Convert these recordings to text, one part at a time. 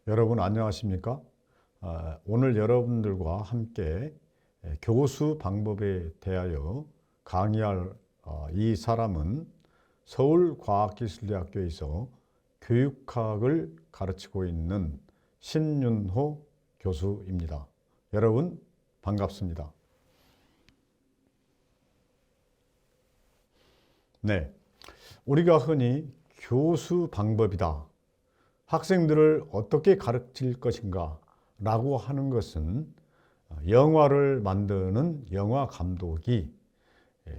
여러분 안녕하십니까? 오늘 여러분들과 함께 교수 방법에 대하여 강의할 이 사람은 서울과학기술대학교에서 교육학을 가르치고 있는 신윤호 교수입니다. 여러분 반갑습니다. 네, 우리가 흔히 교수 방법이다, 학생들을 어떻게 가르칠 것인가 라고 하는 것은 영화를 만드는 영화 감독이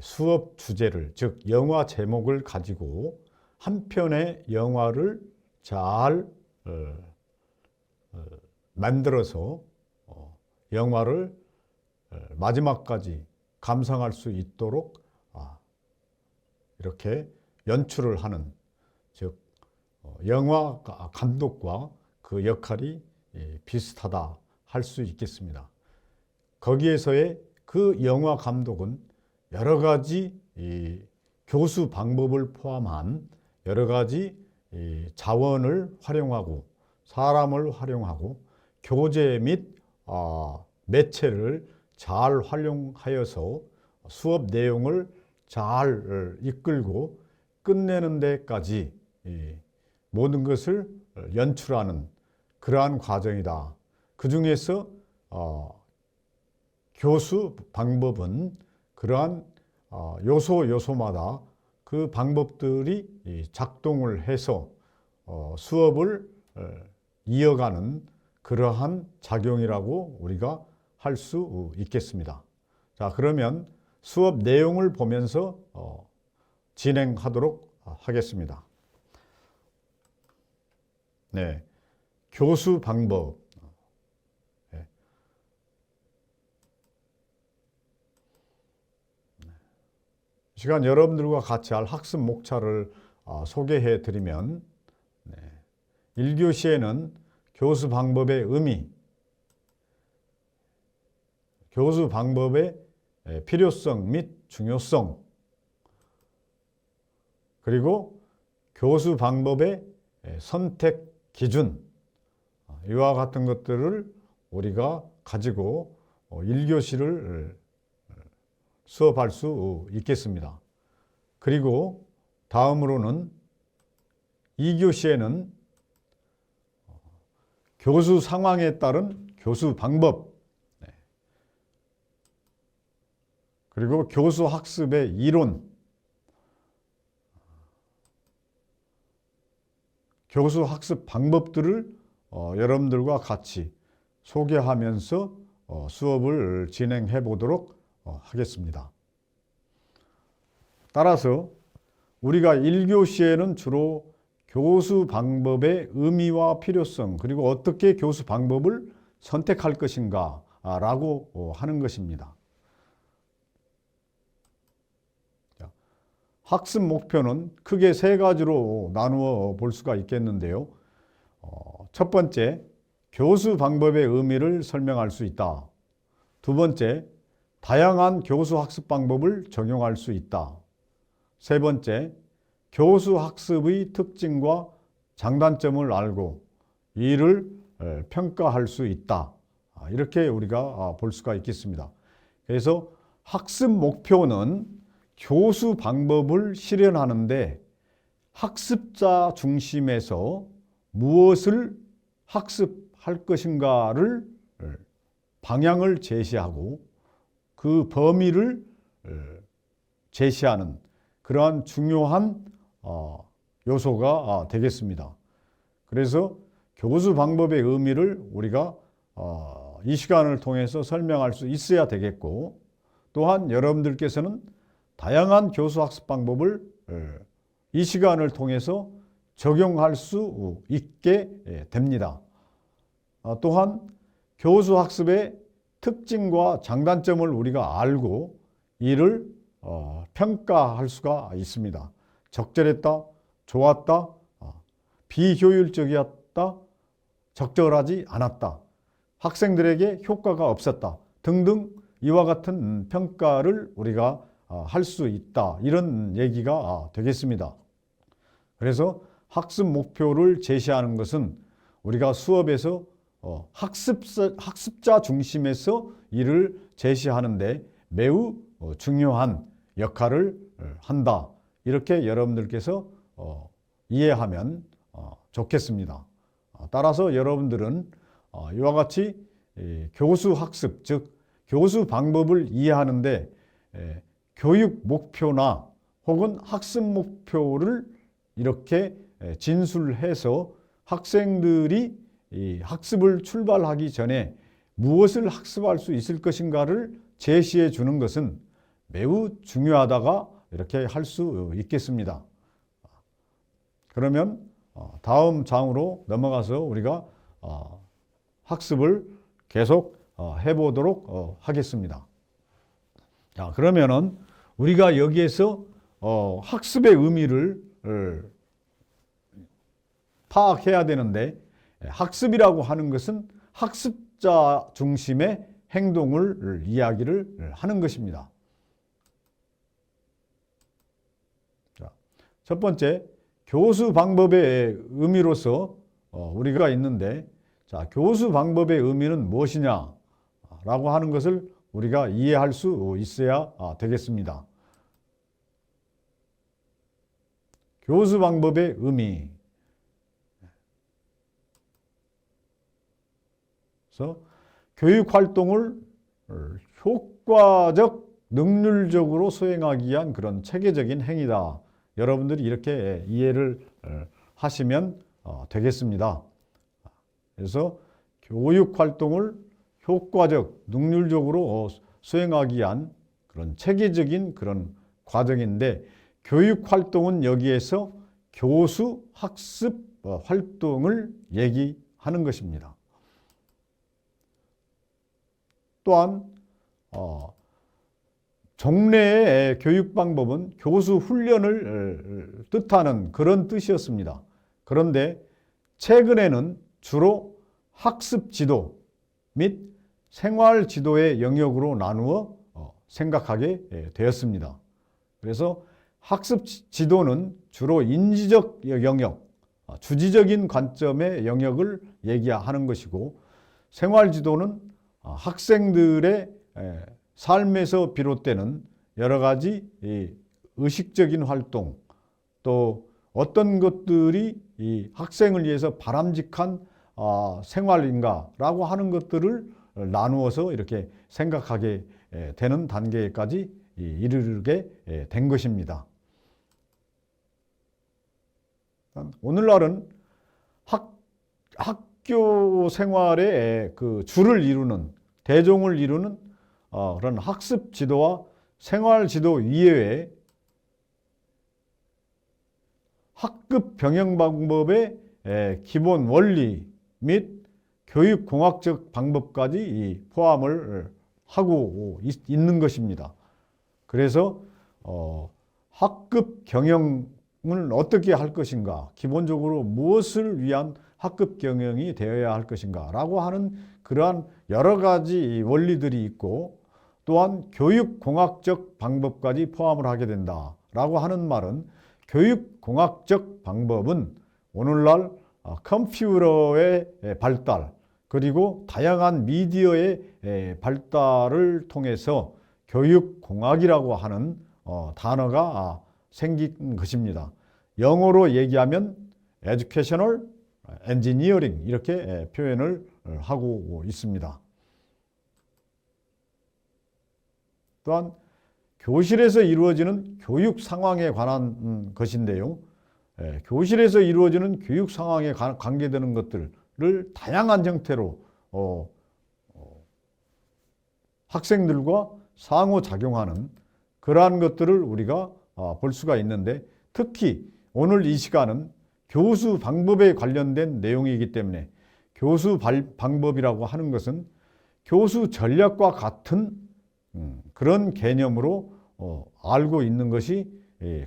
수업 주제를, 즉 영화 제목을 가지고 한 편의 영화를 잘 만들어서 영화를 마지막까지 감상할 수 있도록 이렇게 연출을 하는, 즉 영화 감독과 그 역할이 비슷하다 할 수 있겠습니다. 거기에서의 그 영화 감독은 여러 가지 교수 방법을 포함한 여러 가지 자원을 활용하고 사람을 활용하고 교재 및 매체를 잘 활용하여서 수업 내용을 잘 이끌고 끝내는 데까지 모든 것을 연출하는 그러한 과정이다. 그 중에서 교수 방법은 그러한 요소마다 그 방법들이 작동을 해서 수업을 이어가는 그러한 작용이라고 우리가 할 수 있겠습니다. 자, 그러면 수업 내용을 보면서 진행하도록 하겠습니다. 네, 교수 방법. 이 시간 여러분들과 같이 할 학습 목차를 소개해 드리면, 1교시에는 교수 방법의 의미, 교수 방법의 필요성 및 중요성, 그리고 교수 방법의 선택 기준, 이와 같은 것들을 우리가 가지고 1교시를 수업할 수 있겠습니다. 그리고 다음으로는 2교시에는 교수 상황에 따른 교수 방법, 그리고 교수 학습의 이론, 교수 학습 방법들을 여러분들과 같이 소개하면서 수업을 진행해 보도록 하겠습니다. 따라서 우리가 1교시에는 주로 교수 방법의 의미와 필요성, 그리고 어떻게 교수 방법을 선택할 것인가 라고 하는 것입니다. 학습 목표는 크게 세 가지로 나누어 볼 수가 있겠는데요. 첫 번째, 교수 방법의 의미를 설명할 수 있다. 두 번째, 다양한 교수 학습 방법을 적용할 수 있다. 세 번째, 교수 학습의 특징과 장단점을 알고 이를 평가할 수 있다. 이렇게 우리가 볼 수가 있겠습니다. 그래서 학습 목표는 교수 방법을 실현하는데 학습자 중심에서 무엇을 학습할 것인가를 방향을 제시하고 그 범위를 제시하는 그러한 중요한 요소가 되겠습니다. 그래서 교수 방법의 의미를 우리가 이 시간을 통해서 설명할 수 있어야 되겠고, 또한 여러분들께서는 다양한 교수 학습 방법을 이 시간을 통해서 적용할 수 있게 됩니다. 또한 교수 학습의 특징과 장단점을 우리가 알고 이를 평가할 수가 있습니다. 적절했다, 좋았다, 비효율적이었다, 적절하지 않았다, 학생들에게 효과가 없었다 등등 이와 같은 평가를 우리가 할 수 있다, 이런 얘기가 되겠습니다. 그래서 학습 목표를 제시하는 것은 우리가 수업에서 학습자 중심에서 일을 제시하는데 매우 중요한 역할을 한다. 이렇게 여러분들께서 이해하면 좋겠습니다. 따라서 여러분들은 이와 같이 교수 학습, 즉 교수 방법을 이해하는데 교육 목표나 혹은 학습 목표를 이렇게 진술해서 학생들이 이 학습을 출발하기 전에 무엇을 학습할 수 있을 것인가를 제시해 주는 것은 매우 중요하다가 이렇게 할 수 있겠습니다. 그러면 다음 장으로 넘어가서 우리가 학습을 계속 해보도록 하겠습니다. 자, 그러면은 우리가 여기에서 학습의 의미를 파악해야 되는데, 학습이라고 하는 것은 학습자 중심의 행동을 이야기를 하는 것입니다. 자, 첫 번째, 교수 방법의 의미로서 우리가 있는데, 자, 교수 방법의 의미는 무엇이냐라고 하는 것을 우리가 이해할 수 있어야 되겠습니다. 교수 방법의 의미. 그래서 교육 활동을 효과적, 능률적으로 수행하기 위한 그런 체계적인 행위다. 여러분들이 이렇게 이해를 하시면 되겠습니다. 그래서 교육 활동을 효과적, 능률적으로 수행하기 위한 그런 체계적인 그런 과정인데, 교육 활동은 여기에서 교수 학습 활동을 얘기하는 것입니다. 또한 종래의 교육 방법은 교수 훈련을 뜻하는 그런 뜻이었습니다. 그런데 최근에는 주로 학습 지도 및 생활 지도의 영역으로 나누어 생각하게 되었습니다. 그래서 학습 지도는 주로 인지적 영역, 주지적인 관점의 영역을 얘기하는 것이고, 생활 지도는 학생들의 삶에서 비롯되는 여러 가지 의식적인 활동, 또 어떤 것들이 이 학생을 위해서 바람직한 생활인가라고 하는 것들을 나누어서 이렇게 생각하게 되는 단계까지 이르게 된 것입니다. 오늘날은 학교 생활의 그 주를 이루는, 대종을 이루는 그런 학습 지도와 생활 지도 이외에 학급 병행 방법의 기본 원리 및 교육공학적 방법까지 포함을 하고 있는 것입니다. 그래서 학급 경영을 어떻게 할 것인가, 기본적으로 무엇을 위한 학급 경영이 되어야 할 것인가 라고 하는 그러한 여러 가지 원리들이 있고, 또한 교육공학적 방법까지 포함을 하게 된다라고 하는 말은, 교육공학적 방법은 오늘날 컴퓨터의 발달, 그리고 다양한 미디어의 발달을 통해서 교육공학이라고 하는 단어가 생긴 것입니다. 영어로 얘기하면 Educational Engineering 이렇게 표현을 하고 있습니다. 또한 교실에서 이루어지는 교육 상황에 관한 것인데요. 교실에서 이루어지는 교육 상황에 관계되는 것들을 다양한 형태로 학생들과 상호작용하는 그러한 것들을 우리가 볼 수가 있는데, 특히 오늘 이 시간은 교수 방법에 관련된 내용이기 때문에 교수 방법이라고 하는 것은 교수 전략과 같은 그런 개념으로 알고 있는 것이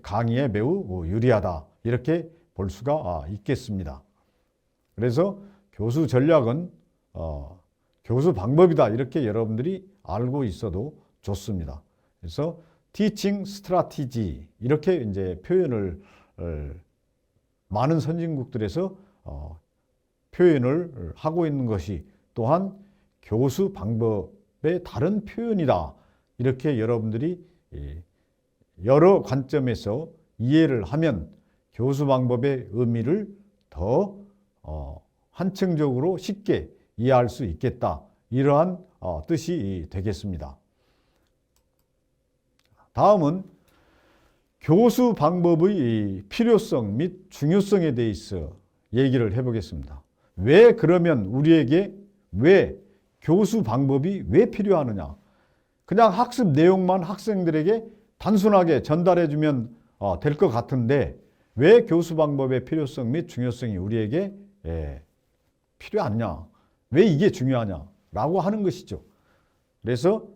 강의에 매우 유리하다, 이렇게 볼 수가 있겠습니다. 그래서 교수 전략은 교수 방법이다, 이렇게 여러분들이 알고 있어도 좋습니다. 그래서 teaching strategy 이렇게 이제 표현을 많은 선진국들에서 표현을 하고 있는 것이 또한 교수 방법의 다른 표현이다. 이렇게 여러분들이 여러 관점에서 이해를 하면 교수 방법의 의미를 더 한층적으로 쉽게 이해할 수 있겠다. 이러한 뜻이 되겠습니다. 다음은 교수 방법의 필요성 및 중요성에 대해서 얘기를 해보겠습니다. 왜 그러면 우리에게 왜 교수 방법이 왜 필요하느냐? 그냥 학습 내용만 학생들에게 단순하게 전달해주면 될 것 같은데 왜 교수 방법의 필요성 및 중요성이 우리에게 필요하냐? 왜 이게 중요하냐라고 하는 것이죠. 그래서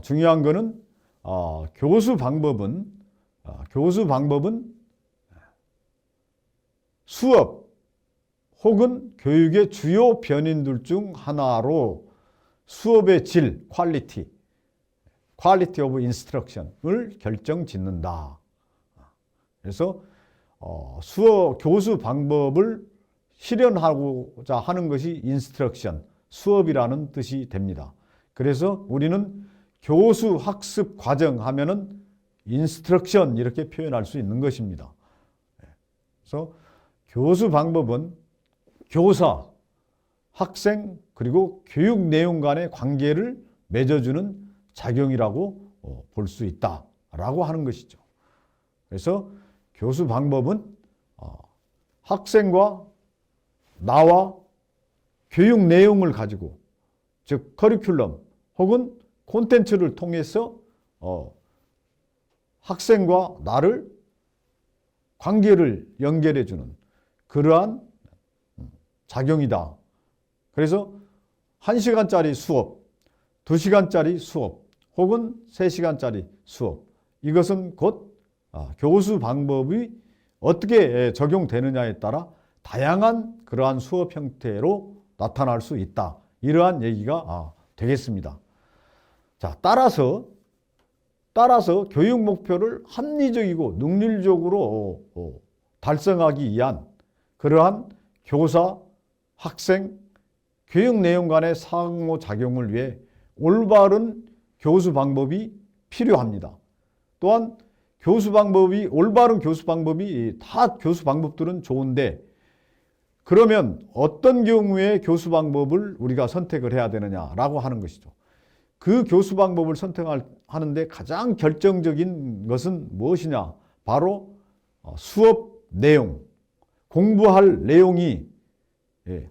중요한 거는 교수 방법은 수업 혹은 교육의 주요 변인들 중 하나로 수업의 질, 퀄리티 오브 인스트럭션을 결정짓는다. 그래서 교수 방법을 실현하고자 하는 것이 인스트럭션, 수업이라는 뜻이 됩니다. 그래서 우리는 교수 학습 과정 하면은 인스트럭션 이렇게 표현할 수 있는 것입니다. 그래서 교수 방법은 교사, 학생 그리고 교육 내용 간의 관계를 맺어주는 작용이라고 볼 수 있다라고 하는 것이죠. 그래서 교수 방법은 학생과 나와 교육 내용을 가지고 즉 커리큘럼 혹은 콘텐츠를 통해서 학생과 나를 관계를 연결해주는 그러한 작용이다. 그래서 1시간짜리 수업, 2시간짜리 수업 혹은 3시간짜리 수업 이것은 곧 교수 방법이 어떻게 적용되느냐에 따라 다양한 그러한 수업 형태로 나타날 수 있다. 이러한 얘기가 되겠습니다. 자, 따라서 교육 목표를 합리적이고 능률적으로 달성하기 위한 그러한 교사, 학생, 교육 내용 간의 상호작용을 위해 올바른 교수 방법이 필요합니다. 또한 올바른 교수 방법이 다 교수 방법들은 좋은데 그러면 어떤 경우에 교수 방법을 우리가 선택을 해야 되느냐라고 하는 것이죠. 그 교수 방법을 선택하는데 가장 결정적인 것은 무엇이냐? 바로 수업 내용, 공부할 내용이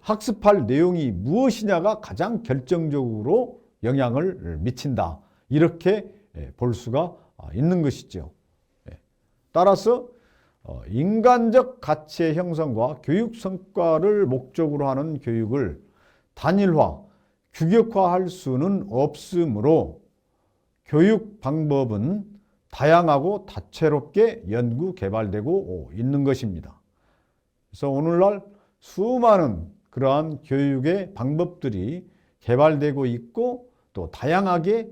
학습할 내용이 무엇이냐가 가장 결정적으로 영향을 미친다. 이렇게 볼 수가 있는 것이죠. 따라서 인간적 가치의 형성과 교육 성과를 목적으로 하는 교육을 단일화, 규격화할 수는 없으므로 교육 방법은 다양하고 다채롭게 연구 개발되고 있는 것입니다. 그래서 오늘날 수많은 그러한 교육의 방법들이 개발되고 있고 또 다양하게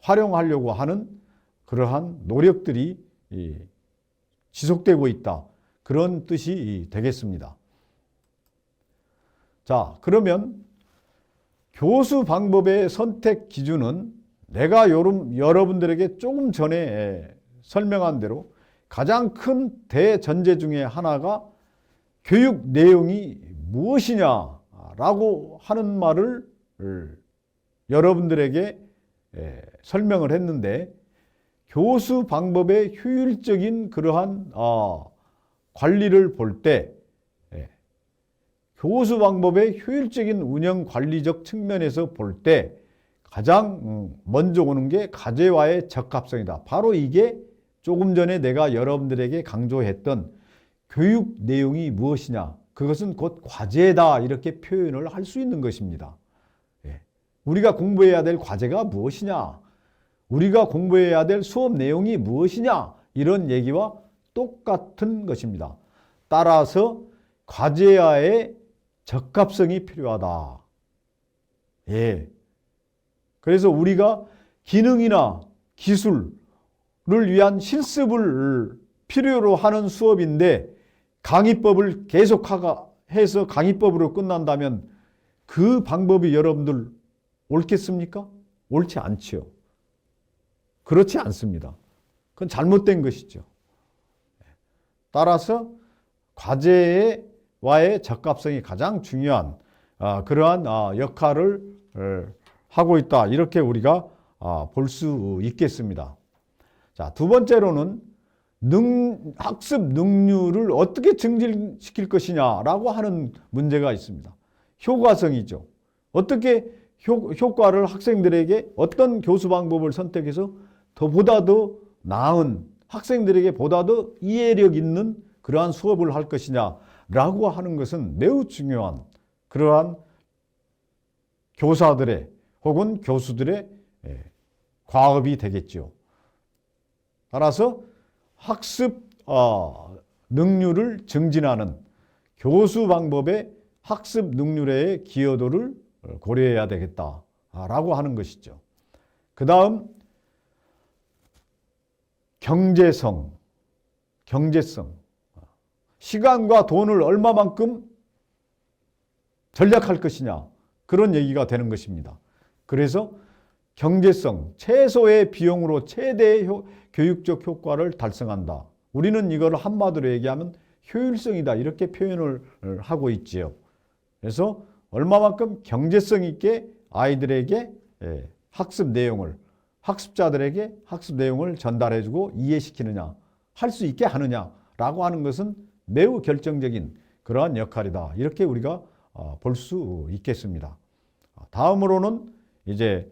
활용하려고 하는 그러한 노력들이 지속되고 있다. 그런 뜻이 되겠습니다. 자, 그러면 교수 방법의 선택 기준은 내가 여러분들에게 조금 전에 설명한 대로 가장 큰 대전제 중에 하나가 교육 내용이 무엇이냐라고 하는 말을 여러분들에게 설명을 했는데 교수 방법의 효율적인 그러한 관리를 볼 때 교수 방법의 효율적인 운영 관리적 측면에서 볼 때 가장 먼저 오는 게 과제와의 적합성이다. 바로 이게 조금 전에 내가 여러분들에게 강조했던 교육 내용이 무엇이냐. 그것은 곧 과제다. 이렇게 표현을 할 수 있는 것입니다. 우리가 공부해야 될 과제가 무엇이냐. 우리가 공부해야 될 수업 내용이 무엇이냐. 이런 얘기와 똑같은 것입니다. 따라서 과제와의 적합성이 필요하다. 그래서 우리가 기능이나 기술을 위한 실습을 필요로 하는 수업인데 강의법을 계속하가 해서 강의법으로 끝난다면 그 방법이 여러분들 옳겠습니까? 옳지 않지요. 그렇지 않습니다. 그건 잘못된 것이죠. 따라서 과제와의 적합성이 가장 중요한 그러한 역할을 하고 있다. 이렇게 우리가 볼 수 있겠습니다. 자, 두 번째로는 학습 능률을 어떻게 증진시킬 것이냐라고 하는 문제가 있습니다. 효과성이죠. 어떻게 효과를 학생들에게 어떤 교수 방법을 선택해서 보다 더 나은 학생들에게 보다 더 이해력 있는 그러한 수업을 할 것이냐라고 하는 것은 매우 중요한 그러한 교사들의 혹은 교수들의 과업이 되겠죠. 따라서 학습 능률을 증진하는 교수 방법의 학습 능률의 기여도를 고려해야 되겠다라고 하는 것이죠. 그 다음 경제성. 시간과 돈을 얼마만큼 절약할 것이냐 그런 얘기가 되는 것입니다. 그래서 경제성, 최소의 비용으로 최대의 교육적 효과를 달성한다. 우리는 이걸 한마디로 얘기하면 효율성이다 이렇게 표현을 하고 있지요. 그래서 얼마만큼 경제성 있게 아이들에게 학습자들에게 학습 내용을 전달해주고 이해시키느냐, 할 수 있게 하느냐라고 하는 것은 매우 결정적인 그러한 역할이다. 이렇게 우리가 볼 수 있겠습니다. 다음으로는 이제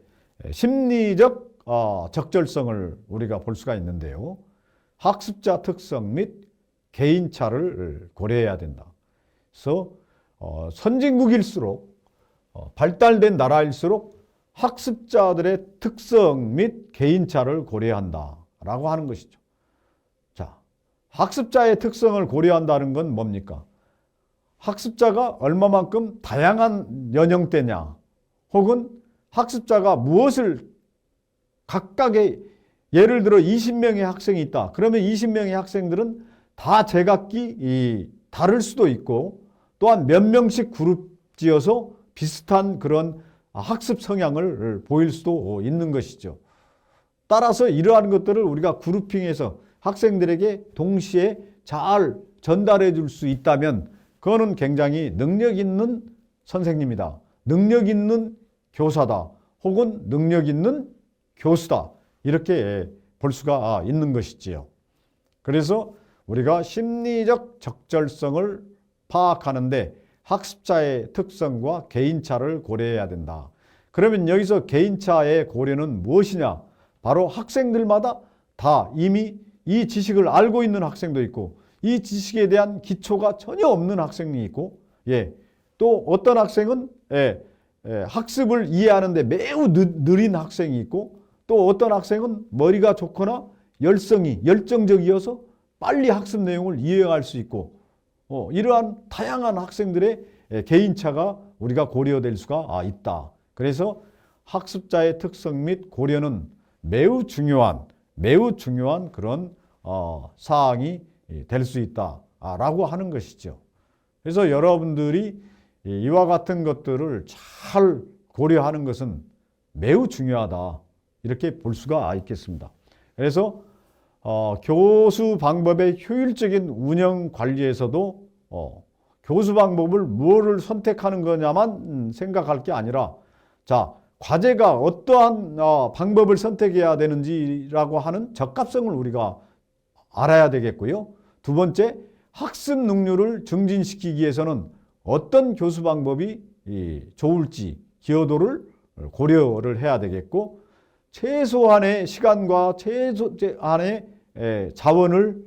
심리적 적절성을 우리가 볼 수가 있는데요. 학습자 특성 및 개인차를 고려해야 된다. 그래서 선진국일수록 발달된 나라일수록 학습자들의 특성 및 개인차를 고려한다라고 하는 것이죠. 자, 학습자의 특성을 고려한다는 건 뭡니까? 학습자가 얼마만큼 다양한 연령대냐, 혹은 학습자가 무엇을 각각의 예를 들어 20명의 학생이 있다. 그러면 20명의 학생들은 다 제각기 다를 수도 있고 또한 몇 명씩 그룹 지어서 비슷한 그런 학습 성향을 보일 수도 있는 것이죠. 따라서 이러한 것들을 우리가 그룹핑해서 학생들에게 동시에 잘 전달해 줄 수 있다면 그거는 굉장히 능력 있는 선생님이다. 능력 있는 교사다. 혹은 능력 있는 교수다. 이렇게 볼 수가 있는 것이지요. 그래서 우리가 심리적 적절성을 파악하는데 학습자의 특성과 개인차를 고려해야 된다. 그러면 여기서 개인차의 고려는 무엇이냐? 바로 학생들마다 다 이미 이 지식을 알고 있는 학생도 있고 이 지식에 대한 기초가 전혀 없는 학생이 있고 또 어떤 학생은 학습을 이해하는데 매우 느린 학생이 있고 또 어떤 학생은 머리가 좋거나 열정적이어서 빨리 학습 내용을 이해할 수 있고 이러한 다양한 학생들의 개인차가 우리가 고려될 수가 있다. 그래서 학습자의 특성 및 고려는 매우 중요한 그런 사항이 될 수 있다라고 하는 것이죠. 그래서 여러분들이 이와 같은 것들을 잘 고려하는 것은 매우 중요하다. 이렇게 볼 수가 있겠습니다. 그래서 교수 방법의 효율적인 운영 관리에서도 교수 방법을 무엇을 선택하는 거냐만 생각할 게 아니라 자, 과제가 어떠한 방법을 선택해야 되는지라고 하는 적합성을 우리가 알아야 되겠고요. 두 번째, 학습 능률을 증진시키기 위해서는 어떤 교수 방법이 좋을지 기여도를 고려를 해야 되겠고 최소한의 시간과 최소한의 자원을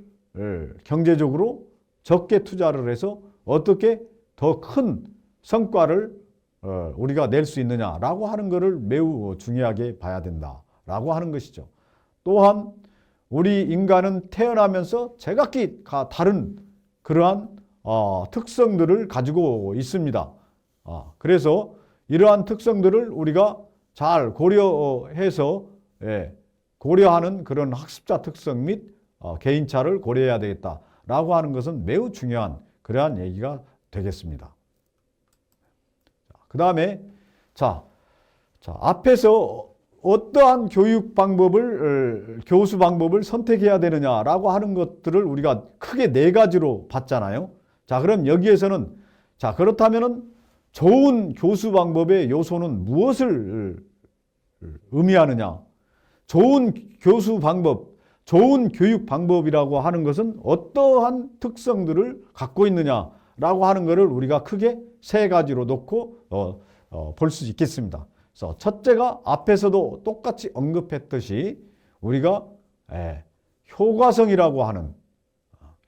경제적으로 적게 투자를 해서 어떻게 더 큰 성과를 우리가 낼 수 있느냐라고 하는 것을 매우 중요하게 봐야 된다라고 하는 것이죠. 또한 우리 인간은 태어나면서 제각기 다른 그러한 특성들을 가지고 있습니다. 그래서 이러한 특성들을 우리가 잘 고려해서 고려하는 그런 학습자 특성 및 개인차를 고려해야 되겠다라고 하는 것은 매우 중요한 그러한 얘기가 되겠습니다. 그 다음에 자, 앞에서 어떠한 교육 방법을, 교수 방법을 선택해야 되느냐라고 하는 것들을 우리가 크게 네 가지로 봤잖아요. 자, 그럼 여기에서는, 자, 그렇다면은 좋은 교수 방법의 요소는 무엇을 의미하느냐? 좋은 교수 방법, 좋은 교육 방법이라고 하는 것은 어떠한 특성들을 갖고 있느냐라고 하는 것을 우리가 크게 세 가지로 놓고 볼 수 있겠습니다. 그래서 첫째가 앞에서도 똑같이 언급했듯이 우리가 효과성이라고 하는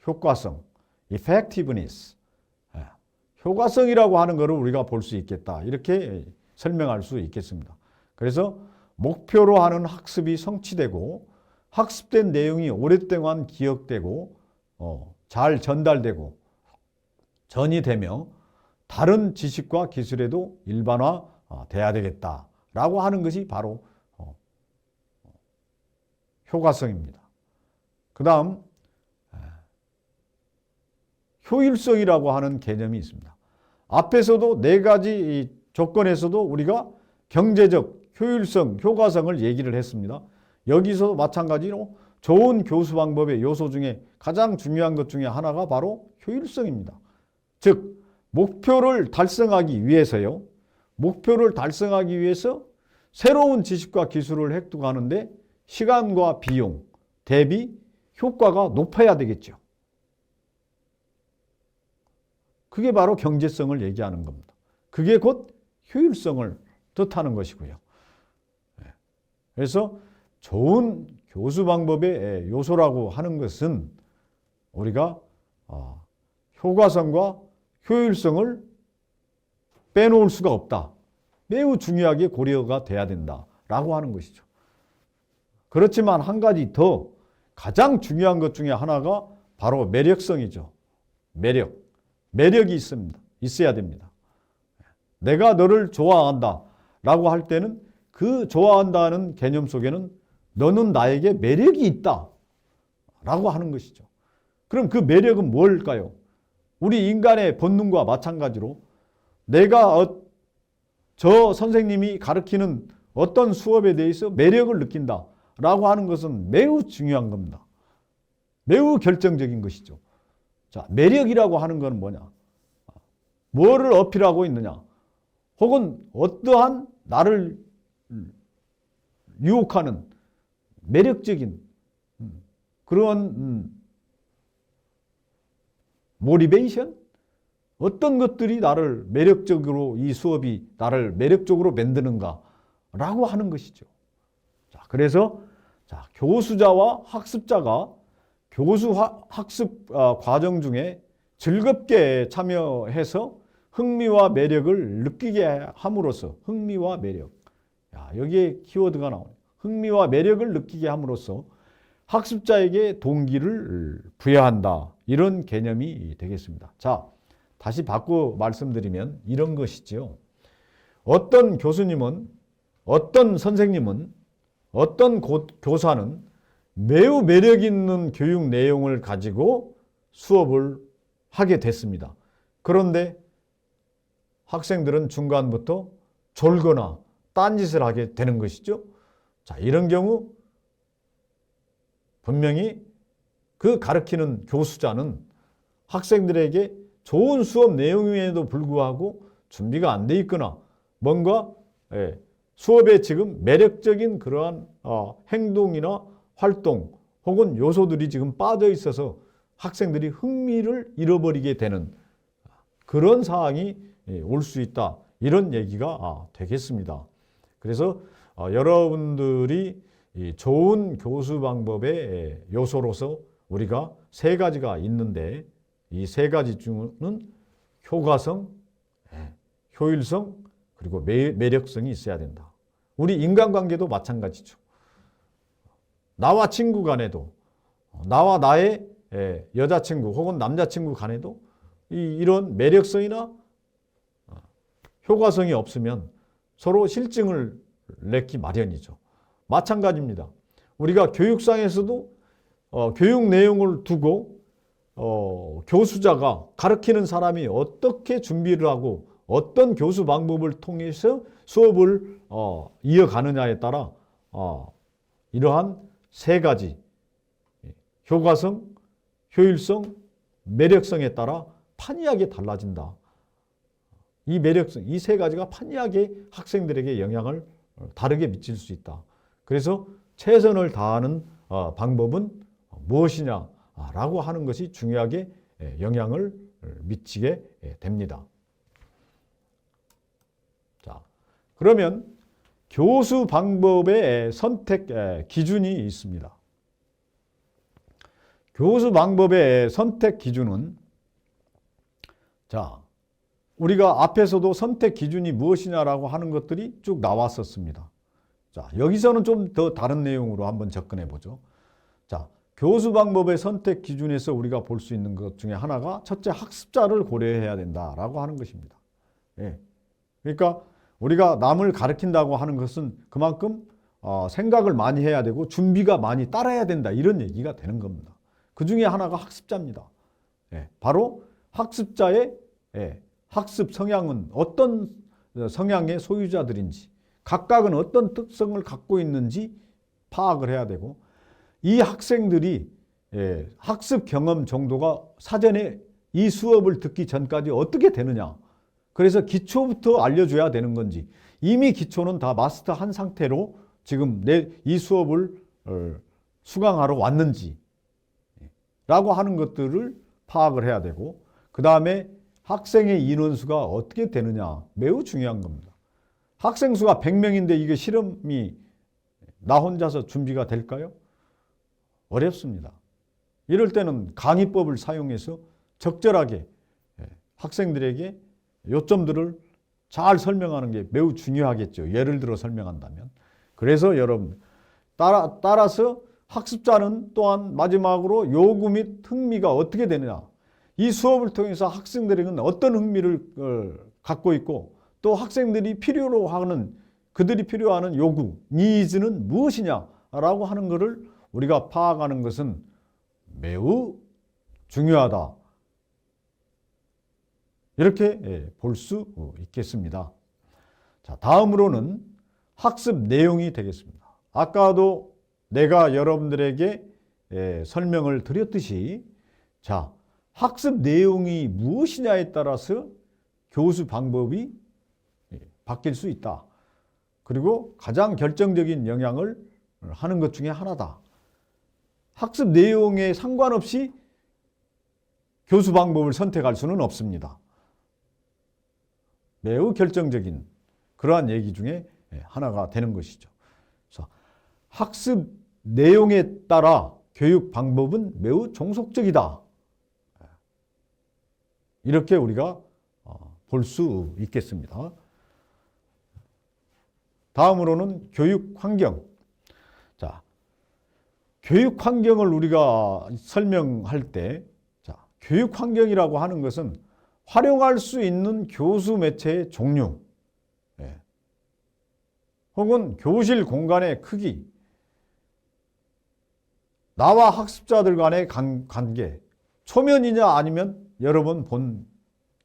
효과성, effectiveness, 효과성이라고 하는 것을 우리가 볼 수 있겠다. 이렇게 설명할 수 있겠습니다. 그래서 목표로 하는 학습이 성취되고 학습된 내용이 오랫동안 기억되고 잘 전달되고 전이되며 다른 지식과 기술에도 일반화돼야 되겠다라고 하는 것이 바로 효과성입니다. 그 다음 효율성이라고 하는 개념이 있습니다. 앞에서도 네 가지 조건에서도 우리가 경제적, 효율성, 효과성을 얘기를 했습니다. 여기서 마찬가지로 좋은 교수 방법의 요소 중에 가장 중요한 것 중에 하나가 바로 효율성입니다. 즉 목표를 달성하기 위해서요. 목표를 달성하기 위해서 새로운 지식과 기술을 획득하는데 시간과 비용 대비 효과가 높아야 되겠죠. 그게 바로 경제성을 얘기하는 겁니다. 그게 곧 효율성을 뜻하는 것이고요. 그래서 좋은 교수 방법의 요소라고 하는 것은 우리가 효과성과 효율성을 빼놓을 수가 없다. 매우 중요하게 고려가 돼야 된다라고 하는 것이죠. 그렇지만 한 가지 더 가장 중요한 것 중에 하나가 바로 매력성이죠. 매력이 있어야 됩니다. 내가 너를 좋아한다 라고 할 때는 그 좋아한다는 개념 속에는 너는 나에게 매력이 있다 라고 하는 것이죠. 그럼 그 매력은 뭘까요? 우리 인간의 본능과 마찬가지로 내가 저 선생님이 가르치는 어떤 수업에 대해서 매력을 느낀다 라고 하는 것은 매우 중요한 겁니다. 매우 결정적인 것이죠. 자, 매력이라고 하는 것은 뭐냐? 뭐를 어필하고 있느냐? 혹은 어떠한 나를 유혹하는 매력적인 그런 모티베이션? 어떤 것들이 나를 매력적으로 이 수업이 나를 매력적으로 만드는가라고 하는 것이죠. 자, 그래서 교수자와 학습자가 교수 학습 과정 중에 즐겁게 참여해서 흥미와 매력을 느끼게 함으로써 흥미와 매력. 여기에 키워드가 나오네요. 흥미와 매력을 느끼게 함으로써 학습자에게 동기를 부여한다. 이런 개념이 되겠습니다. 자, 다시 바꿔 말씀드리면 이런 것이죠. 어떤 교수님은, 어떤 선생님은, 어떤 교사는 매우 매력 있는 교육 내용을 가지고 수업을 하게 됐습니다. 그런데 학생들은 중간부터 졸거나 딴짓을 하게 되는 것이죠. 자, 이런 경우 분명히 그 가르치는 교수자는 학생들에게 좋은 수업 내용임에도 불구하고 준비가 안 돼 있거나 뭔가 수업에 지금 매력적인 그러한 행동이나 활동 혹은 요소들이 지금 빠져 있어서 학생들이 흥미를 잃어버리게 되는 그런 상황이 올 수 있다. 이런 얘기가 되겠습니다. 그래서 여러분들이 좋은 교수 방법의 요소로서 우리가 세 가지가 있는데 이 세 가지 중은 효과성, 효율성, 그리고 매력성이 있어야 된다. 우리 인간관계도 마찬가지죠. 나와 친구 간에도 나와 나의 여자친구 혹은 남자친구 간에도 이런 매력성이나 효과성이 없으면 서로 실증을 맺기 마련이죠. 마찬가지입니다. 우리가 교육상에서도 교육 내용을 두고 교수자가 가르치는 사람이 어떻게 준비를 하고 어떤 교수 방법을 통해서 수업을 이어가느냐에 따라 이러한 세 가지 효과성, 효율성, 매력성에 따라 판이하게 달라진다. 이 매력성, 이 세 가지가 판이하게 학생들에게 영향을 다르게 미칠 수 있다. 그래서 최선을 다하는 방법은 무엇이냐라고 하는 것이 중요하게 영향을 미치게 됩니다. 자, 그러면 교수 방법의 선택 기준이 있습니다. 교수 방법의 선택 기준은 자, 우리가 앞에서도 선택 기준이 무엇이냐라고 하는 것들이 쭉 나왔었습니다. 자, 여기서는 좀 더 다른 내용으로 한번 접근해 보죠. 자, 교수 방법의 선택 기준에서 우리가 볼 수 있는 것 중에 하나가 첫째 학습자를 고려해야 된다라고 하는 것입니다. 예. 그러니까 우리가 남을 가르친다고 하는 것은 그만큼 생각을 많이 해야 되고 준비가 많이 따라야 된다 이런 얘기가 되는 겁니다. 그 중에 하나가 학습자입니다. 예. 바로 학습자의 학습 성향은 어떤 성향의 소유자들인지 각각은 어떤 특성을 갖고 있는지 파악을 해야 되고 이 학생들이 학습 경험 정도가 사전에 이 수업을 듣기 전까지 어떻게 되느냐. 그래서 기초부터 알려줘야 되는 건지 이미 기초는 다 마스터한 상태로 지금 이 수업을 수강하러 왔는지 라고 하는 것들을 파악을 해야 되고 그 다음에 학생의 인원수가 어떻게 되느냐 매우 중요한 겁니다. 학생 수가 100명인데 이게 실험이 나 혼자서 준비가 될까요? 어렵습니다. 이럴 때는 강의법을 사용해서 적절하게 학생들에게 요점들을 잘 설명하는 게 매우 중요하겠죠. 예를 들어 설명한다면. 그래서 여러분 따라서 학습자는 또한 마지막으로 요구 및 흥미가 어떻게 되느냐. 이 수업을 통해서 학생들에게는 어떤 흥미를 갖고 있고 또 학생들이 필요로 하는 그들이 필요하는 요구, 니즈는 무엇이냐라고 하는 것을 우리가 파악하는 것은 매우 중요하다. 이렇게 볼 수 있겠습니다. 자, 다음으로는 학습 내용이 되겠습니다. 아까도 내가 여러분들에게 설명을 드렸듯이 자, 학습 내용이 무엇이냐에 따라서 교수 방법이 바뀔 수 있다. 그리고 가장 결정적인 영향을 하는 것 중에 하나다. 학습 내용에 상관없이 교수 방법을 선택할 수는 없습니다. 매우 결정적인 그러한 얘기 중에 하나가 되는 것이죠. 그래서 학습 내용에 따라 교육 방법은 매우 종속적이다. 이렇게 우리가 볼 수 있겠습니다. 다음으로는 교육 환경. 자, 교육 환경을 우리가 설명할 때, 자, 교육 환경이라고 하는 것은 활용할 수 있는 교수 매체의 종류, 혹은 교실 공간의 크기, 나와 학습자들 간의 관계, 초면이냐 아니면 여러 번 본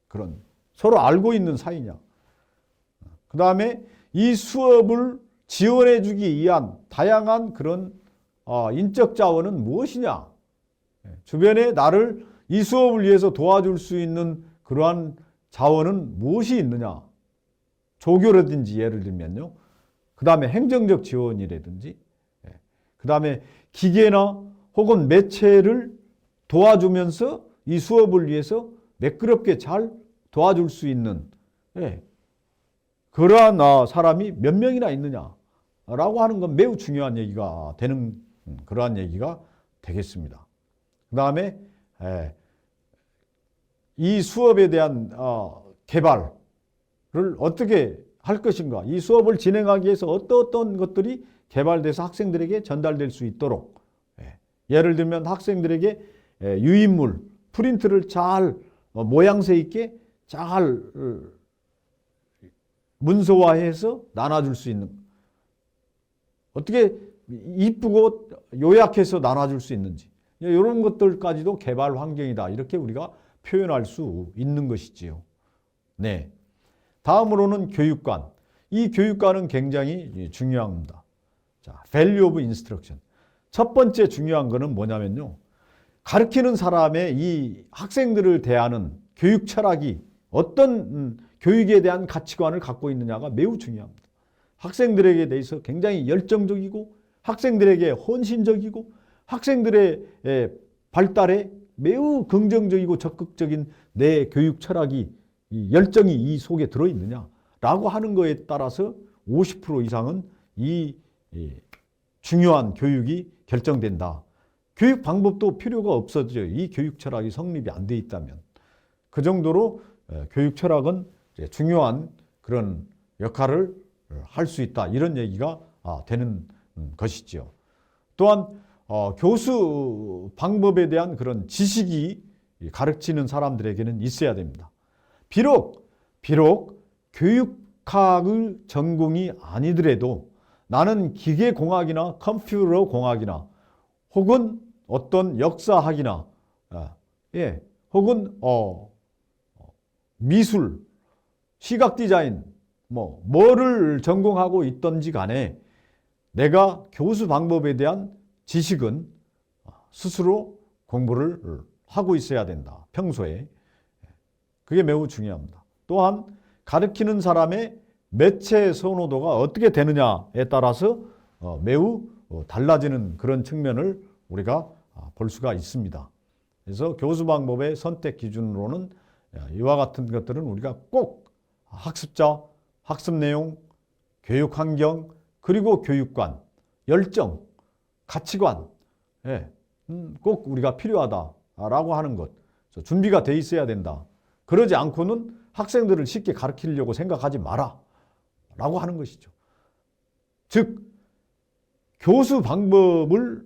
그런 서로 알고 있는 사이냐. 그 다음에 이 수업을 지원해 주기 위한 다양한 그런 인적 자원은 무엇이냐. 주변에 나를 이 수업을 위해서 도와줄 수 있는 그러한 자원은 무엇이 있느냐. 조교라든지 예를 들면요. 그 다음에 행정적 지원이라든지 그 다음에 기계나 혹은 매체를 도와주면서 이 수업을 위해서 매끄럽게 잘 도와줄 수 있는 그러한 사람이 몇 명이나 있느냐라고 하는 건 매우 중요한 얘기가 되는 그러한 얘기가 되겠습니다. 그 다음에 이 수업에 대한 개발을 어떻게 할 것인가, 이 수업을 진행하기 위해서 어떤 것들이 개발돼서 학생들에게 전달될 수 있도록 예를 들면 학생들에게 유인물, 프린트를 잘 모양새 있게 잘 문서화해서 나눠줄 수 있는 어떻게 이쁘고 요약해서 나눠줄 수 있는지 이런 것들까지도 개발 환경이다. 이렇게 우리가 표현할 수 있는 것이지요. 네. 다음으로는 교육관. 이 교육관은 굉장히 중요합니다. 자, value of instruction. 첫 번째 중요한 거는 뭐냐면요. 가르치는 사람의 이 학생들을 대하는 교육 철학이 어떤 교육에 대한 가치관을 갖고 있느냐가 매우 중요합니다. 학생들에게 대해서 굉장히 열정적이고 학생들에게 헌신적이고 학생들의 발달에 매우 긍정적이고 적극적인 내 교육 철학이 이 열정이 이 속에 들어있느냐라고 하는 거에 따라서 50% 이상은 이 중요한 교육이 결정된다. 교육 방법도 필요가 없어져요. 이 교육 철학이 성립이 안 돼 있다면. 그 정도로 교육 철학은 중요한 그런 역할을 할 수 있다. 이런 얘기가 되는 것이죠. 또한 교수 방법에 대한 그런 지식이 가르치는 사람들에게는 있어야 됩니다. 비록 교육학의 전공이 아니더라도 나는 기계공학이나 컴퓨터공학이나 혹은 어떤 역사학이나 혹은 미술, 시각디자인 뭐를 전공하고 있던지 간에 내가 교수 방법에 대한 지식은 스스로 공부를 하고 있어야 된다. 평소에. 그게 매우 중요합니다. 또한 가르치는 사람의 매체 선호도가 어떻게 되느냐에 따라서 매우 달라지는 그런 측면을 우리가 볼 수가 있습니다. 그래서 교수 방법의 선택 기준으로는 이와 같은 것들은 우리가 꼭 학습자, 학습 내용, 교육 환경, 그리고 교육관, 열정, 가치관, 꼭 우리가 필요하다라고 하는 것, 준비가 돼 있어야 된다. 그러지 않고는 학생들을 쉽게 가르치려고 생각하지 마라 라고 하는 것이죠. 즉 교수 방법을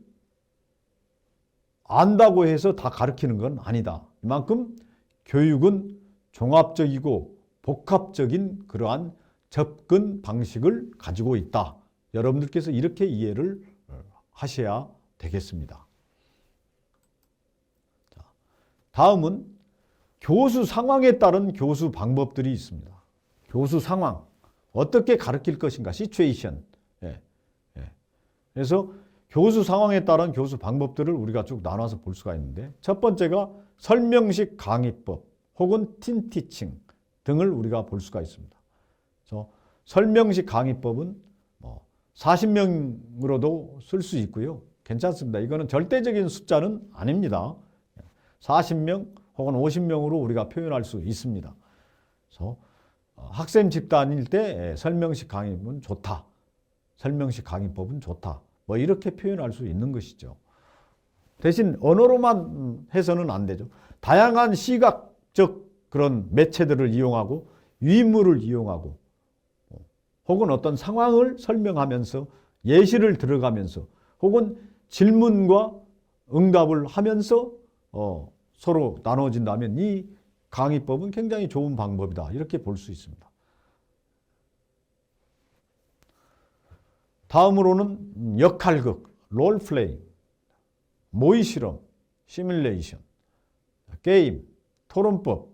안다고 해서 다 가르치는 건 아니다. 이만큼 교육은 종합적이고 복합적인 그러한 접근 방식을 가지고 있다. 여러분들께서 이렇게 이해를 하셔야 되겠습니다. 다음은 교수 상황에 따른 교수 방법들이 있습니다. 교수 상황, 어떻게 가르칠 것인가, 시츄에이션. 그래서 교수 상황에 따른 교수 방법들을 우리가 쭉 나눠서 볼 수가 있는데, 첫 번째가 설명식 강의법 혹은 팀티칭 등을 우리가 볼 수가 있습니다. 그래서 설명식 강의법은 40명으로도 쓸 수 있고요. 괜찮습니다. 이거는 절대적인 숫자는 아닙니다. 40명 혹은 50명으로 우리가 표현할 수 있습니다. 그래서 학생 집단일 때 설명식 강의법은 좋다. 설명식 강의법은 좋다. 뭐 이렇게 표현할 수 있는 것이죠. 대신 언어로만 해서는 안 되죠. 다양한 시각적 그런 매체들을 이용하고 유인물을 이용하고 혹은 어떤 상황을 설명하면서 예시를 들어가면서 혹은 질문과 응답을 하면서 서로 나눠진다면 이 강의법은 굉장히 좋은 방법이다. 이렇게 볼 수 있습니다. 다음으로는 역할극, 롤플레잉, 모의실험, 시뮬레이션, 게임, 토론법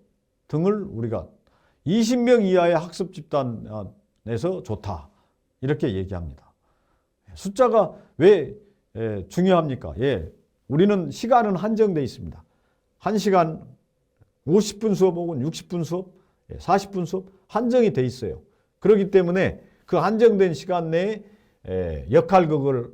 등을 우리가 20명 이하의 학습 집단에서 좋다. 이렇게 얘기합니다. 숫자가 왜 중요합니까? 우리는 시간은 한정되어 있습니다. 1시간 50분 수업 혹은 60분 수업, 40분 수업 한정이 돼 있어요. 그렇기 때문에 그 한정된 시간 내에 역할극을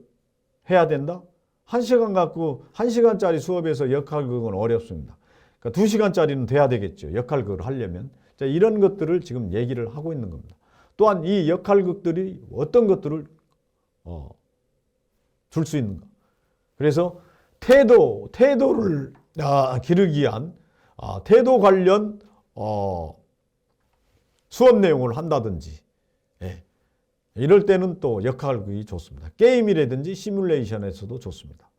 해야 된다? 1시간 갖고 1시간짜리 수업에서 역할극은 어렵습니다. 그러니까 2시간짜리는 돼야 되겠죠. 역할극을 하려면. 자, 이런 것들을 지금 얘기를 하고 있는 겁니다. 또한 이 역할극들이 어떤 것들을 줄 수 있는가. 그래서 태도를 기르기 위한 태도 관련 수업 내용을 한다든지 이럴 때는 또 역할극이 좋습니다. 게임이라든지 시뮬레이션에서도 좋습니다.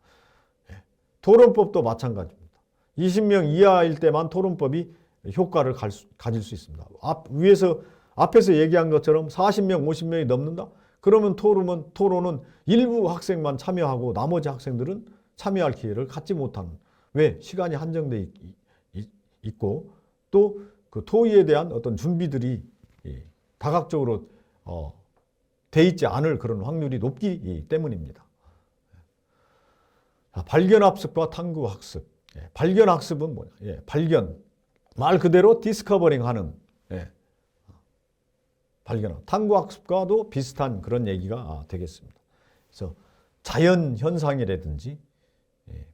토론법도 마찬가지입니다. 20명 이하일 때만 토론법이 효과를 가질 수 있습니다. 앞에서 얘기한 것처럼 40명, 50명이 넘는다? 그러면 토론은 일부 학생만 참여하고 나머지 학생들은 참여할 기회를 갖지 못하는, 왜? 시간이 한정돼 있고 또 그 토의에 대한 어떤 준비들이 다각적으로 돼 있지 않을 그런 확률이 높기 때문입니다. 발견학습과 탐구학습. 발견학습은 뭐냐? 발견. 말 그대로 디스커버링 하는 발견. 탐구학습과도 비슷한 그런 얘기가 되겠습니다. 그래서 자연 현상이라든지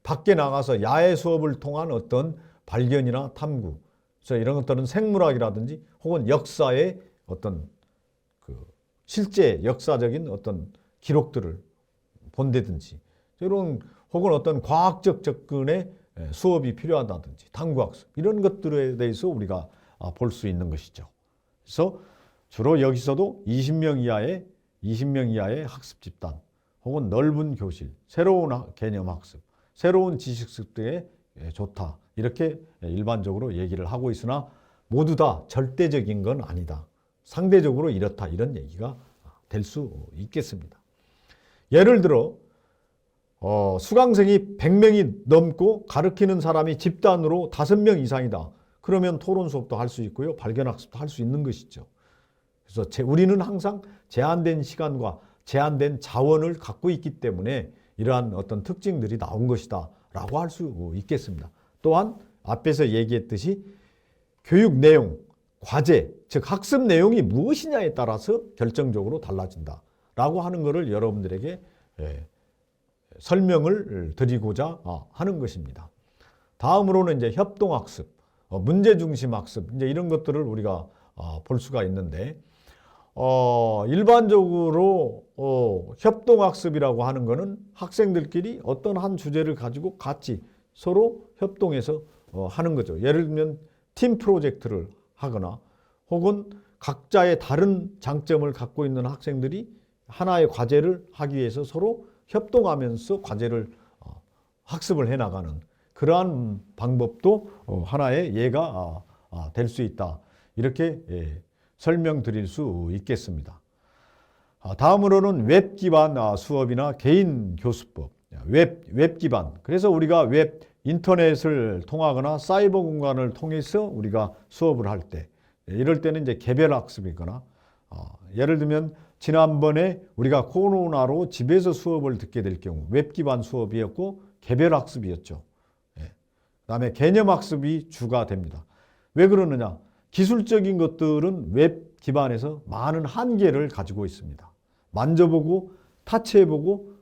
밖에 나가서 야외 수업을 통한 어떤 발견이나 탐구, 그래서 이런 것들은 생물학이라든지 혹은 역사의 어떤 그 실제 역사적인 어떤 기록들을 본다든지 이런 혹은 어떤 과학적 접근의 수업이 필요하다든지 탐구학습 이런 것들에 대해서 우리가 볼 수 있는 것이죠. 그래서 주로 여기서도 20명 이하의 학습 집단 혹은 넓은 교실, 새로운 개념 학습, 새로운 지식 습득에 좋다. 이렇게 일반적으로 얘기를 하고 있으나 모두 다 절대적인 건 아니다. 상대적으로 이렇다. 이런 얘기가 될 수 있겠습니다. 예를 들어 수강생이 100명이 넘고 가르치는 사람이 집단으로 5명 이상이다. 그러면 토론 수업도 할 수 있고요. 발견학습도 할 수 있는 것이죠. 그래서 우리는 항상 제한된 시간과 제한된 자원을 갖고 있기 때문에 이러한 어떤 특징들이 나온 것이다 라고 할 수 있겠습니다. 또한 앞에서 얘기했듯이 교육 내용, 과제, 즉 학습 내용이 무엇이냐에 따라서 결정적으로 달라진다 라고 하는 것을 여러분들에게 설명을 드리고자 하는 것입니다. 다음으로는 이제 협동학습, 문제중심학습 이제 이런 것들을 우리가 볼 수가 있는데 일반적으로 협동학습이라고 하는 것은 학생들끼리 어떤 한 주제를 가지고 같이 서로 협동해서 하는 거죠. 예를 들면 팀 프로젝트를 하거나 혹은 각자의 다른 장점을 갖고 있는 학생들이 하나의 과제를 하기 위해서 서로 협동하면서 과제를 학습을 해나가는 그러한 방법도 하나의 예가 될 수 있다. 이렇게 설명드릴 수 있겠습니다. 다음으로는 웹 기반 수업이나 개인 교수법. 웹 기반. 그래서 우리가 인터넷을 통하거나 사이버 공간을 통해서 우리가 수업을 할 때, 이럴 때는 이제 개별 학습이거나, 예를 들면 지난번에 우리가 코로나로 집에서 수업을 듣게 될 경우 웹 기반 수업이었고 개별 학습이었죠. 그다음에 개념 학습이 주가 됩니다. 왜 그러느냐? 기술적인 것들은 웹 기반에서 많은 한계를 가지고 있습니다. 만져보고 타치해보고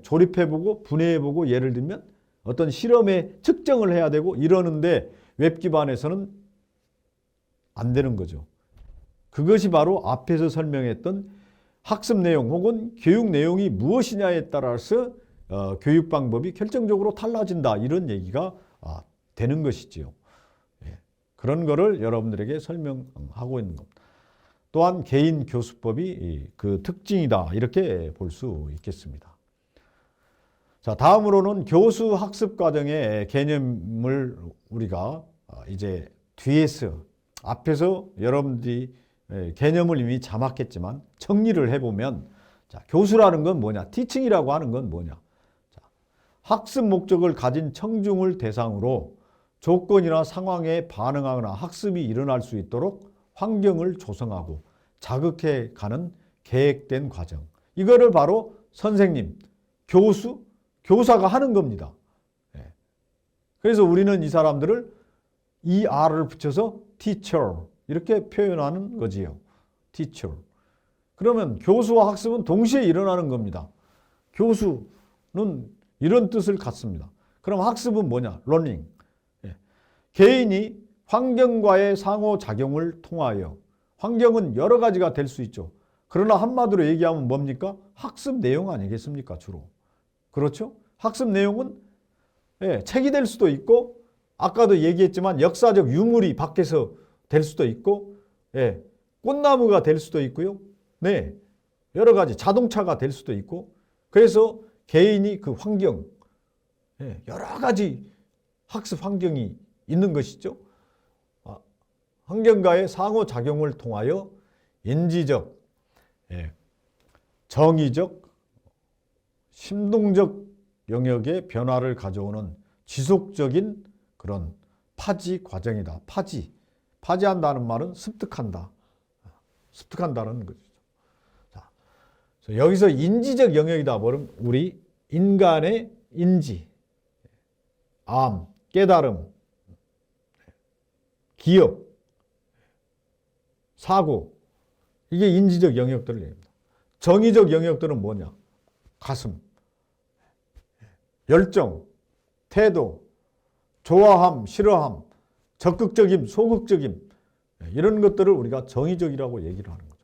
조립해보고 분해해보고 예를 들면 어떤 실험에 측정을 해야 되고 이러는데 웹 기반에서는 안 되는 거죠. 그것이 바로 앞에서 설명했던 학습 내용 혹은 교육 내용이 무엇이냐에 따라서 교육 방법이 결정적으로 달라진다. 이런 얘기가 되는 것이지요. 그런 거를 여러분들에게 설명하고 있는 겁니다. 또한 개인 교수법이 그 특징이다. 이렇게 볼 수 있겠습니다. 자, 다음으로는 교수 학습 과정의 개념을 우리가 이제 뒤에서 앞에서 여러분들이 개념을 이미 자막했지만 정리를 해보면 자, 교수라는 건 뭐냐? 티칭이라고 하는 건 뭐냐? 자, 학습 목적을 가진 청중을 대상으로 조건이나 상황에 반응하거나 학습이 일어날 수 있도록 환경을 조성하고 자극해 가는 계획된 과정. 이거를 바로 선생님, 교수, 교사가 하는 겁니다. 그래서 우리는 이 사람들을 ER을 붙여서 teacher 이렇게 표현하는 거지요. teacher. 그러면 교수와 학습은 동시에 일어나는 겁니다. 교수는 이런 뜻을 갖습니다. 그럼 학습은 뭐냐? learning. 개인이 환경과의 상호작용을 통하여 환경은 여러 가지가 될 수 있죠. 그러나 한마디로 얘기하면 뭡니까? 학습 내용 아니겠습니까? 주로. 그렇죠? 학습 내용은 책이 될 수도 있고 아까도 얘기했지만 역사적 유물이 밖에서 될 수도 있고 꽃나무가 될 수도 있고요. 네, 여러 가지 자동차가 될 수도 있고 그래서 개인이 그 환경 여러 가지 학습 환경이 있는 것이죠. 환경과의 상호작용을 통하여 인지적, 정의적, 심동적 영역의 변화를 가져오는 지속적인 그런 파지 과정이다. 파지한다는 말은 습득한다. 습득한다는 거죠. 자, 여기서 인지적 영역이다. 뭐냐면 우리 인간의 인지, 암, 깨달음, 기억, 사고, 이게 인지적 영역들을 얘기합니다. 정의적 영역들은 뭐냐? 가슴, 열정, 태도, 좋아함, 싫어함, 적극적임, 소극적임, 이런 것들을 우리가 정의적이라고 얘기를 하는 거죠.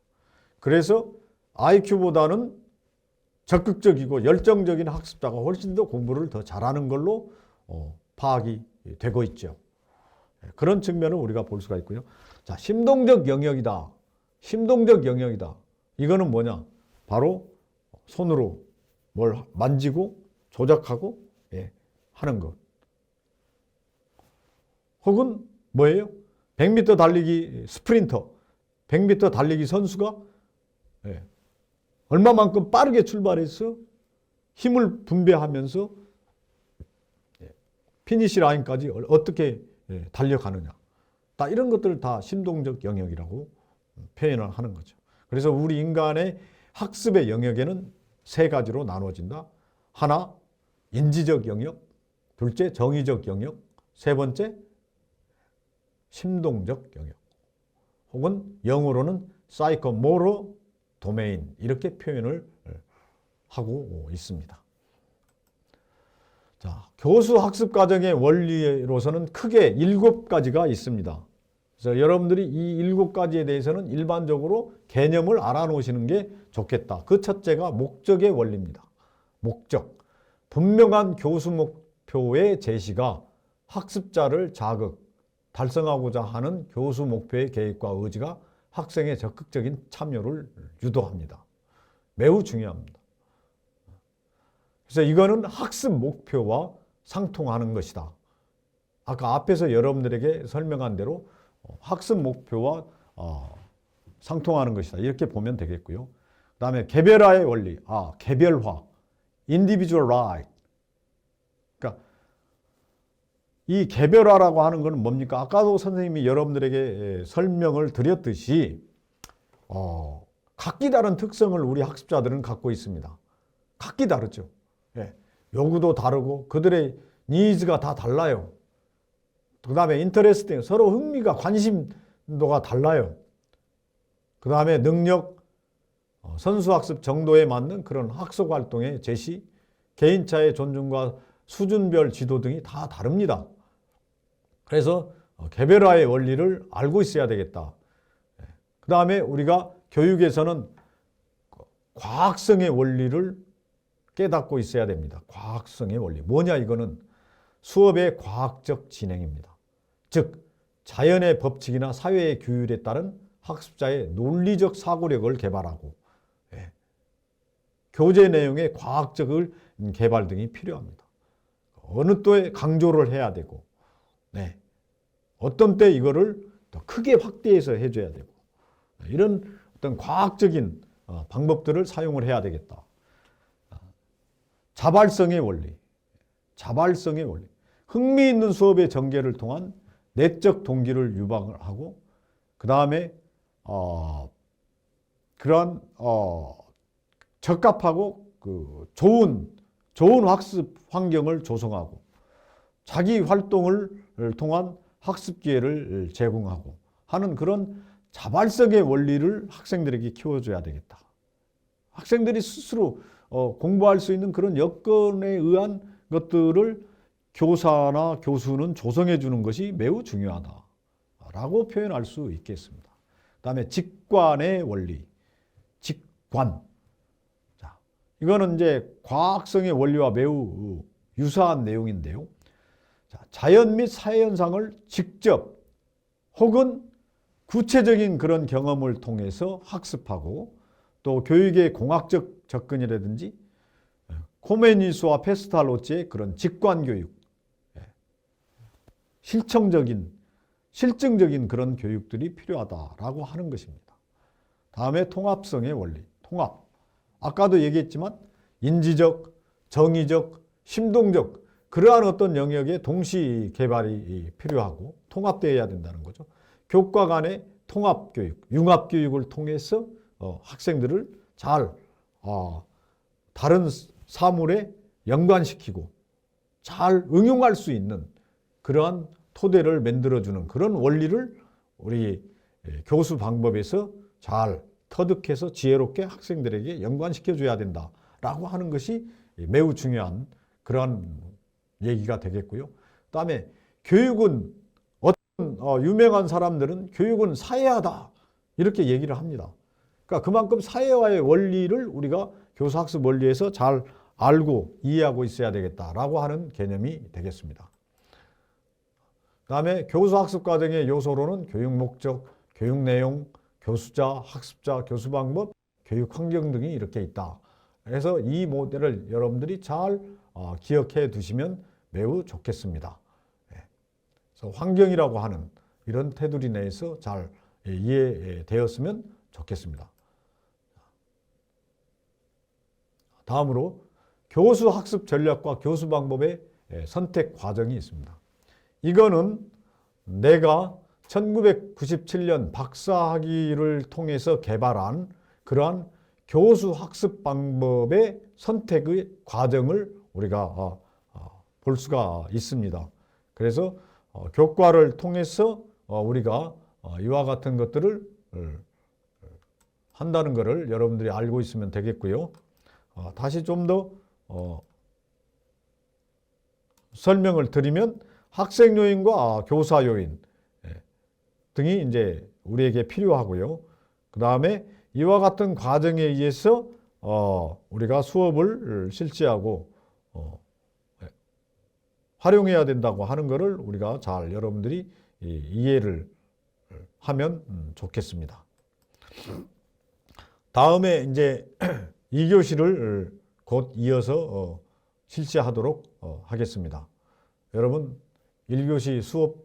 그래서 IQ보다는 적극적이고 열정적인 학습자가 훨씬 더 공부를 더 잘하는 걸로 파악이 되고 있죠. 그런 측면을 우리가 볼 수가 있고요. 자, 심동적 영역이다. 심동적 영역이다. 이거는 뭐냐? 바로 손으로 뭘 만지고 조작하고 하는 것. 혹은 뭐예요? 100m 달리기 스프린터, 100m 달리기 선수가 얼마만큼 빠르게 출발해서 힘을 분배하면서 피니시 라인까지 어떻게 달려가느냐. 다 이런 것들을 다 심동적 영역이라고 표현을 하는 거죠. 그래서 우리 인간의 학습의 영역에는 세 가지로 나눠진다. 하나, 인지적 영역. 둘째, 정의적 영역. 세 번째, 심동적 영역. 혹은 영어로는 사이코모tor 도메인, 이렇게 표현을 하고 있습니다. 자, 교수 학습 과정의 원리로서는 크게 7가지가 있습니다. 그래서 여러분들이 이 7가지에 대해서는 일반적으로 개념을 알아놓으시는 게 좋겠다. 그 첫째가 목적의 원리입니다. 목적. 분명한 교수 목표의 제시가 학습자를 자극, 달성하고자 하는 교수 목표의 계획과 의지가 학생의 적극적인 참여를 유도합니다. 매우 중요합니다. 그래서 이거는 학습 목표와 상통하는 것이다. 아까 앞에서 여러분들에게 설명한 대로 학습 목표와 상통하는 것이다. 이렇게 보면 되겠고요. 그 다음에 개별화의 원리. 개별화. individualize. 그러니까 이 개별화라고 하는 것은 뭡니까? 아까도 선생님이 여러분들에게 설명을 드렸듯이 각기 다른 특성을 우리 학습자들은 갖고 있습니다. 각기 다르죠. 요구도 다르고 그들의 니즈가 다 달라요. 그 다음에 인터레스팅, 서로 흥미가 관심도가 달라요. 그 다음에 능력, 선수학습 정도에 맞는 그런 학습 활동의 제시, 개인차의 존중과 수준별 지도 등이 다 다릅니다. 그래서 개별화의 원리를 알고 있어야 되겠다. 그 다음에 우리가 교육에서는 과학성의 원리를 깨닫고 있어야 됩니다. 과학성의 원리. 뭐냐 이거는 수업의 과학적 진행입니다. 즉 자연의 법칙이나 사회의 규율에 따른 학습자의 논리적 사고력을 개발하고 교재 내용의 과학적 개발 등이 필요합니다. 어느 때에 강조를 해야 되고 어떤 때 이거를 더 크게 확대해서 해줘야 되고 이런 어떤 과학적인 방법들을 사용을 해야 되겠다. 자발성의 원리. 자발성의 원리. 흥미있는 수업의 전개를 통한 내적 동기를 유발하고 그 다음에 그러한 적합하고 좋은 학습 환경을 조성하고 자기 활동을 통한 학습 기회를 제공하고 하는 그런 자발성의 원리를 학생들에게 키워줘야 되겠다. 학생들이 스스로 공부할 수 있는 그런 여건에 의한 것들을 교사나 교수는 조성해 주는 것이 매우 중요하다라고 표현할 수 있겠습니다. 그 다음에 직관의 원리, 직관. 자, 이거는 이제 과학성의 원리와 매우 유사한 내용인데요. 자, 자연 및 사회 현상을 직접 혹은 구체적인 그런 경험을 통해서 학습하고 또 교육의 공학적 접근이라든지 코메니스와 페스탈로치의 그런 직관교육, 실증적인 그런 교육들이 필요하다라고 하는 것입니다. 다음에 통합성의 원리, 통합. 아까도 얘기했지만 인지적, 정의적, 심동적 그러한 어떤 영역의 동시 개발이 필요하고 통합되어야 된다는 거죠. 교과 간의 통합교육, 융합교육을 통해서 학생들을 잘 다른 사물에 연관시키고 잘 응용할 수 있는 그러한 토대를 만들어주는 그런 원리를 우리 교수 방법에서 잘 터득해서 지혜롭게 학생들에게 연관시켜줘야 된다라고 하는 것이 매우 중요한 그러한 얘기가 되겠고요. 그다음에 교육은 어떤 유명한 사람들은 교육은 사회화다 이렇게 얘기를 합니다. 그러니까 그만큼 사회화의 원리를 우리가 교수학습 원리에서 잘 알고 이해하고 있어야 되겠다라고 하는 개념이 되겠습니다. 그다음에 교수학습 과정의 요소로는 교육 목적, 교육 내용, 교수자, 학습자, 교수 방법, 교육 환경 등이 이렇게 있다. 그래서 이 모델을 여러분들이 잘 기억해 두시면 매우 좋겠습니다. 그래서 환경이라고 하는 이런 테두리 내에서 잘 이해되었으면 좋겠습니다. 다음으로 교수 학습 전략과 교수 방법의 선택 과정이 있습니다. 이거는 내가 1997년 박사학위를 통해서 개발한 그러한 교수 학습 방법의 선택의 과정을 우리가 볼 수가 있습니다. 그래서 교과를 통해서 우리가 이와 같은 것들을 한다는 것을 여러분들이 알고 있으면 되겠고요. 다시 좀 더 설명을 드리면 학생 요인과 교사 요인 등이 이제 우리에게 필요하고요. 그 다음에 이와 같은 과정에 의해서 우리가 수업을 실시하고 활용해야 된다고 하는 것을 우리가 잘 여러분들이 이해를 하면 좋겠습니다. 다음에 이제 2교시를 곧 이어서 실시하도록 하겠습니다. 여러분 1교시 수업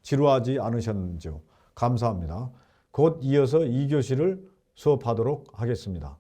지루하지 않으셨는지요? 감사합니다. 곧 이어서 2교시를 수업하도록 하겠습니다.